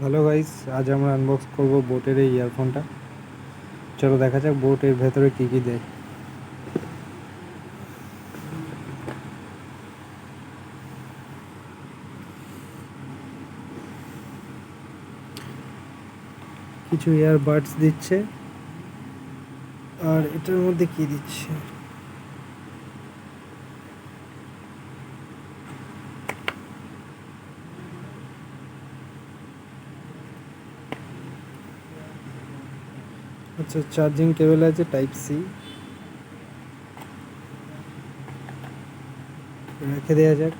Hello guys, আজ আমরা unbox করব বোটের এই ইয়ারফোনটা। চলো দেখা যাক বোটের ভেতরে কী কী দেয়। কিছু ইয়ারবাডস দিচ্ছে, আর এটার মধ্যে কি দিচ্ছে? আচ্ছা, চার্জিং কেবল আছে টাইপ সি, রেখে দেওয়া যাক।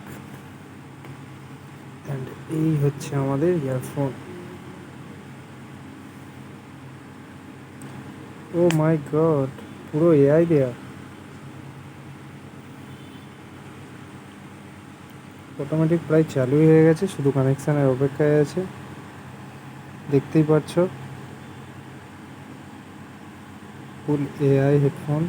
অ্যান্ড এই হচ্ছে আমাদের ইয়ারফোন। ও মাই গড, পুরো এআই দেয়া। অটোমেটিক প্রায় চালুই হয়ে গেছে, শুধু কানেকশানের অপেক্ষায় আছে। দেখতেই পাচ্ছ, full AI headphone.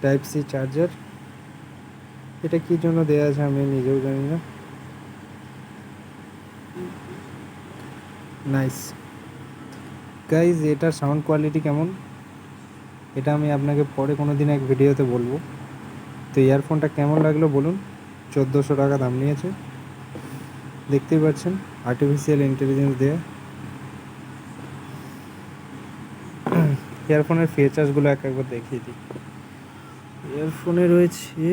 Type C charger. এটা কী জন্য দেওয়া আছে আমি নিজেও জানি না। নাইস গাইজ, এটার সাউন্ড কোয়ালিটি কেমন এটা আমি আপনাকে পরে কোনো দিন এক ভিডিওতে বলবো। তো ইয়ারফোনটা কেমন লাগলো বলুন। 1400 টাকা দাম নিয়েছে, দেখতেই পাচ্ছেন আর্টিফিশিয়াল ইন্টেলিজেন্স দেয়া। ইয়ারফোনের ফিচার্সগুলো একবার দেখিয়ে দিই। ইয়ারফোনে রয়েছে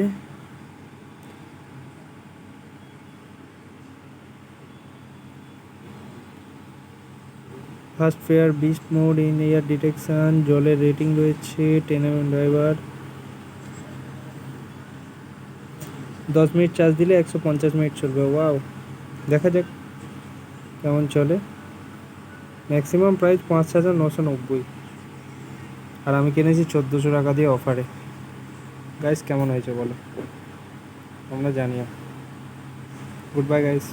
fast fair, beast mode, in air detection, জলের রেটিং রয়েছে 10 ড্রাইভার। 10 মিনিট চার্জ দিলে 150 মিনিট চলবে। ওয়াও, দেখা যাক কেমন চলে। ম্যাক্সিমাম প্রাইস 5990, আর আমি কিনেছি 1400 টাকা দিয়ে অফারে। গাইস কেমন হয়েছে বলো, তোমরা জানিও। Good bye guys.